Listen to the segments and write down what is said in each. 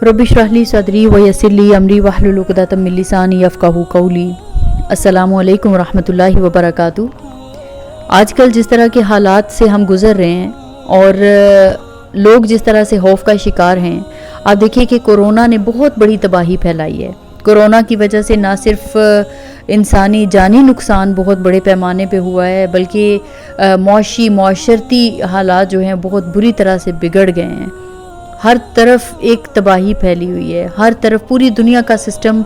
Rabbi इश्रह ली सदरी व यस्सिर ली अमरी वहलुल उक़दतम मिन लिसानी यफ़क़हू क़ौली। अस्सलामु अलैकुम व रहमतुल्लाहि व बरकातुहू। आजकल जिस तरह के हालात से हम गुज़र रहे हैं और लोग जिस तरह से खौफ का शिकार हैं, आप देखिए कि कोरोना ने बहुत बड़ी तबाही फैलाई है। कोरोना की वजह से ना सिर्फ इंसानी जानी नुकसान बहुत बड़े पैमाने पे हुआ है, बल्कि माशरती हालात जो हैं बहुत बुरी तरह से बिगड़ गए हैं। हर तरफ एक तबाही फैली हुई है, हर तरफ पूरी दुनिया का सिस्टम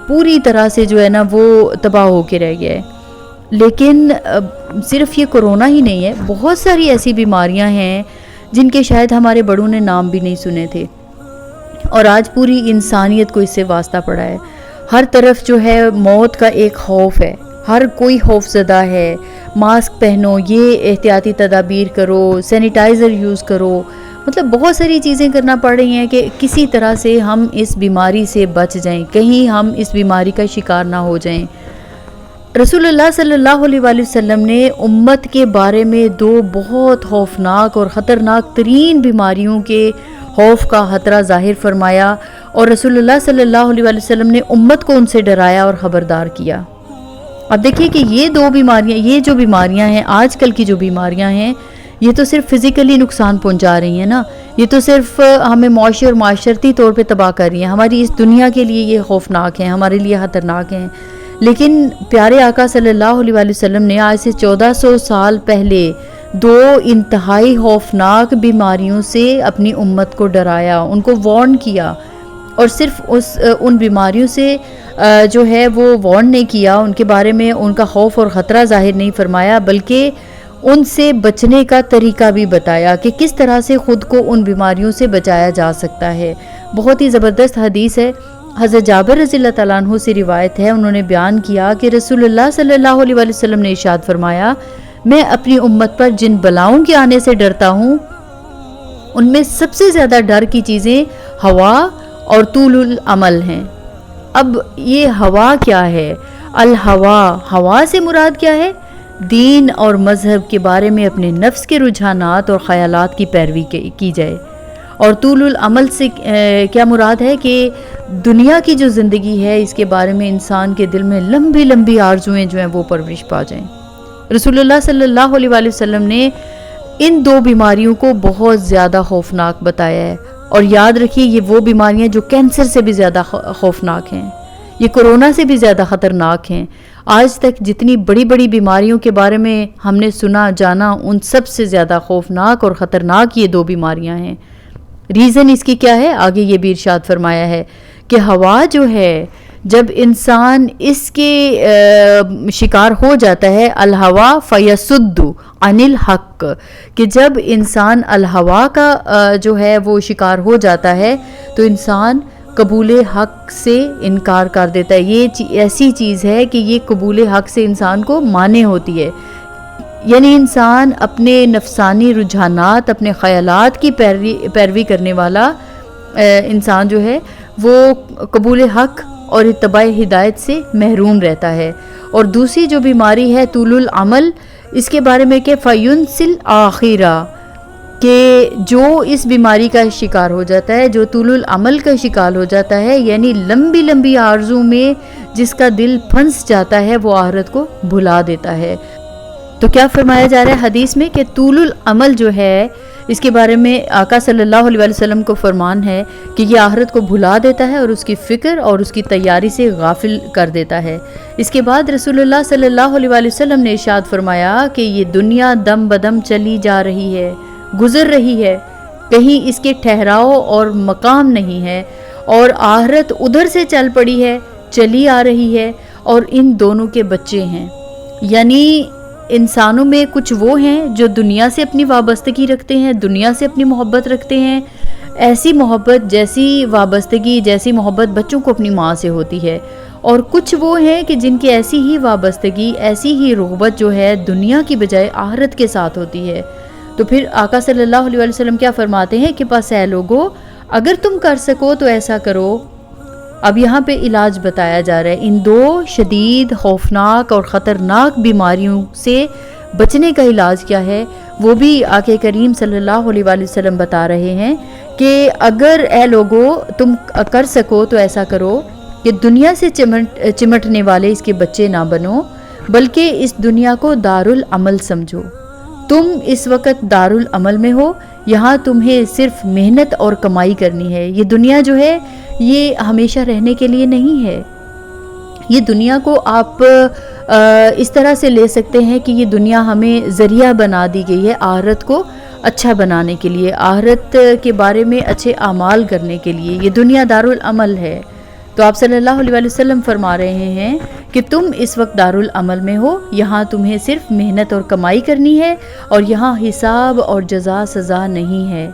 पूरी तरह से जो है ना वो तबाह होके रह गया है। लेकिन सिर्फ ये कोरोना ही नहीं है, बहुत सारी ऐसी बीमारियां हैं जिनके शायद हमारे बड़ों ने नाम भी नहीं सुने थे और आज पूरी इंसानियत को इससे वास्ता पड़ा है। हर तरफ जो है मौत का एक खौफ है, हर कोई खौफजदा है। मास्क पहनो, ये एहतियाती तदाबीर करो, सैनिटाइज़र यूज़ करो, मतलब बहुत सारी चीज़ें करना पड़ रही हैं कि किसी तरह से हम इस बीमारी से बच जाएं, कहीं हम इस बीमारी का शिकार ना हो जाएं। रसूलुल्लाह सल्लल्लाहु अलैहि वसल्लम ने उम्मत के बारे में दो बहुत खौफनाक और ख़तरनाक तरीन बीमारियों के खौफ का खतरा ज़ाहिर फरमाया और रसूलुल्लाह सल्लल्लाहु अलैहि वसल्लम ने उम्मत को उनसे डराया और ख़बरदार किया। अब देखिए कि ये दो बीमारियां, ये जो बीमारियां हैं, आजकल की जो बीमारियां हैं, ये तो सिर्फ फिज़िकली नुकसान पहुंचा रही हैं ना, ये तो सिर्फ हमें माशी और माशरती तौर पे तबाह कर रही हैं। हमारी इस दुनिया के लिए ये खौफनाक हैं, हमारे लिए ख़तरनाक हैं। लेकिन प्यारे आका सल्लल्लाहु अलैहि वसल्लम ने आज से 1400 साल पहले दो इंतहाई खौफनाक बीमारियों से अपनी उम्मत को डराया, उनको वार्न किया। और सिर्फ उन बीमारियों से जो है वो वार्न नहीं किया, उनके बारे में उनका खौफ और ख़तरा ज़ाहिर नहीं फरमाया, बल्कि उनसे बचने का तरीका भी बताया कि किस तरह से ख़ुद को उन बीमारियों से बचाया जा सकता है। बहुत ही ज़बरदस्त हदीस है, हज़रत जाबिर रज़ियल्लाहु तआला अन्हु से रिवायत है। उन्होंने बयान किया कि रसूलुल्लाह सल्लल्लाहु अलैहि वसल्लम ने इरशाद फरमाया, मैं अपनी उम्मत पर जिन बलाओं के आने से डरता हूँ उनमें सबसे ज़्यादा डर की चीज़ें हवा और तूलुल अमल हैं। अब ये हवा क्या है? अल हवा, हवा से मुराद क्या है? दीन और मज़हब के बारे में अपने नफ्स के रुझानात और ख़यालात की पैरवी की जाए। और तूलुल अमल से क्या मुराद है कि दुनिया की जो ज़िंदगी है इसके बारे में इंसान के दिल में लंबी लंबी आरजुएं जो हैं वो परवरिश पा जाएं। रसूलुल्लाह सल्लल्लाहु अलैहि वसल्लम ने इन दो बीमारियों को बहुत ज़्यादा खौफनाक बताया है। और याद रखिए, ये वो बीमारियां जो कैंसर से भी ज़्यादा खौफनाक हैं, ये कोरोना से भी ज़्यादा ख़तरनाक हैं। आज तक जितनी बड़ी बड़ी बीमारियों के बारे में हमने सुना जाना, उन सब से ज़्यादा खौफनाक और ख़तरनाक ये दो बीमारियां हैं। रीज़न इसकी क्या है? आगे ये भी इरशाद फरमाया है कि हवा जो है, जब इंसान इसके शिकार हो जाता है, अल हवा फयसुद्दु अनिल हक, कि जब इंसान अल हवा का जो है वो शिकार हो जाता है तो इंसान कबूल हक से इनकार कर देता है। ये ऐसी चीज़ है कि ये कबूल हक से इंसान को माने होती है, यानी इंसान अपने नफसानी रुझानात, अपने ख़यालात की पैरवी करने वाला इंसान जो है वो कबूल हक और इत्तबाए हिदायत से महरूम रहता है। और दूसरी जो बीमारी है तूलुल अमल, इसके बारे में कि फ़युनसिल आखिरा, कि जो इस बीमारी का शिकार हो जाता है, जो तूलुल अमल का शिकार हो जाता है, यानी लंबी लंबी आरज़ू में जिसका दिल फंस जाता है, वो आखिरत को भुला देता है। तो क्या फरमाया जा रहा है हदीस में कि तूलुल अमल जो है, इसके बारे में आका सल्लल्लाहु अलैहि वसल्लम को फरमान है कि ये आखिरत को भुला देता है और उसकी फ़िक्र और उसकी तैयारी से गाफिल कर देता है। इसके बाद रसूलुल्लाह सल्लल्लाहु अलैहि वसल्लम ने इरशाद फरमाया कि ये दुनिया दम बदम चली जा रही है, गुज़र रही है, कहीं इसके ठहराव और मकाम नहीं है, और आखिरत उधर से चल पड़ी है, चली आ रही है, और इन दोनों के बच्चे हैं। यानी इंसानों में कुछ वो हैं जो दुनिया से अपनी वाबस्तगी रखते हैं, दुनिया से अपनी मोहब्बत रखते हैं, ऐसी मोहब्बत जैसी वाबस्तगी, जैसी मोहब्बत बच्चों को अपनी माँ से होती है। और कुछ वो हैं कि जिनकी ऐसी ही वाबस्तगी, ऐसी ही रुग़बत जो है दुनिया की बजाय आखिरत के साथ होती है। तो फिर आका सल्लल्लाहु अलैहि वसल्लम क्या फरमाते हैं कि बस ऐ लोगो, अगर तुम कर सको तो ऐसा करो। अब यहाँ पे इलाज बताया जा रहा है। इन दो शदीद खौफनाक और ख़तरनाक बीमारियों से बचने का इलाज क्या है, वो भी आके करीम सल्लल्लाहु अलैहि वसल्लम बता रहे हैं کہ اگر اے لوگو تم کر سکو تو ایسا کرو کہ دنیا سے چمٹنے والے اس کے بچے نہ بنو، بلکہ اس دنیا کو دارالعمل سمجھو۔ تم اس وقت دارالعمل میں ہو، یہاں تمہیں صرف محنت اور کمائی کرنی ہے۔ یہ دنیا جو ہے یہ ہمیشہ رہنے کے لیے نہیں ہے۔ یہ دنیا کو آپ اس طرح سے لے سکتے ہیں کہ یہ دنیا ہمیں ذریعہ بنا دی گئی ہے آخرت کو اچھا بنانے کے لیے، آخرت کے بارے میں اچھے اعمال کرنے کے لیے۔ یہ دنیا دارالعمل ہے۔ تو آپ صلی اللہ علیہ وسلم فرما رہے ہیں کہ تم اس وقت دارالعمل میں ہو، یہاں تمہیں صرف محنت اور کمائی کرنی ہے، اور یہاں حساب اور جزا سزا نہیں ہے،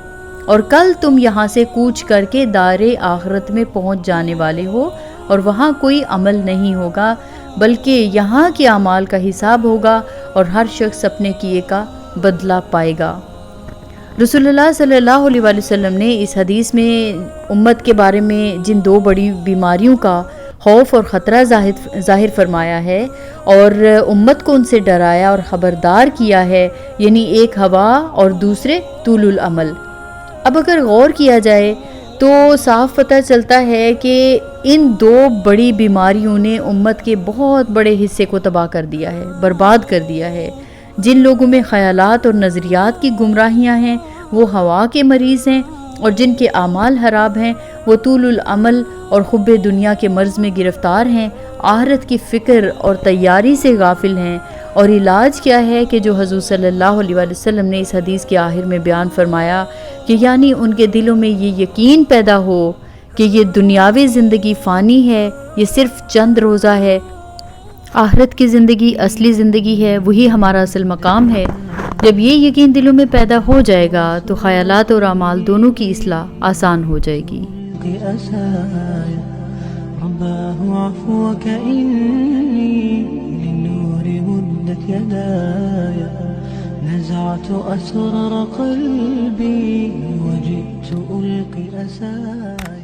اور کل تم یہاں سے کوچ کر کے دار آخرت میں پہنچ جانے والے ہو، اور وہاں کوئی عمل نہیں ہوگا بلکہ یہاں کے اعمال کا حساب ہوگا، اور ہر شخص اپنے کیے کا بدلہ پائے گا۔ رسول اللہ صلی اللہ علیہ وسلم نے اس حدیث میں امت کے بارے میں جن دو بڑی بیماریوں کا خوف اور خطرہ ظاہر فرمایا ہے اور امت کو ان سے ڈرایا اور خبردار کیا ہے، یعنی ایک ہوا اور دوسرے طول العمل۔ اب اگر غور کیا جائے تو صاف پتہ چلتا ہے کہ ان دو بڑی بیماریوں نے امت کے بہت بڑے حصے کو تباہ کر دیا ہے، برباد کر دیا ہے۔ جن لوگوں میں خیالات اور نظریات کی گمراہیاں ہیں وہ ہوا کے مریض ہیں، اور جن کے اعمال خراب ہیں وہ طول العمل اور حب دنیا کے مرض میں گرفتار ہیں، آخرت کی فکر اور تیاری سے غافل ہیں۔ اور علاج کیا ہے کہ جو حضور صلی اللہ علیہ وسلم نے اس حدیث کے آخر میں بیان فرمایا کہ یعنی ان کے دلوں میں یہ یقین پیدا ہو کہ یہ دنیاوی زندگی فانی ہے، یہ صرف چند روزہ ہے، آخرت کی زندگی اصلی زندگی ہے، وہی ہمارا اصل مقام ہے۔ جب یہ یقین دلوں میں پیدا ہو جائے گا تو خیالات اور اعمال دونوں کی اصلاح آسان ہو جائے گی۔ نزعت أسرار قلبي وجئت ألقي أسايا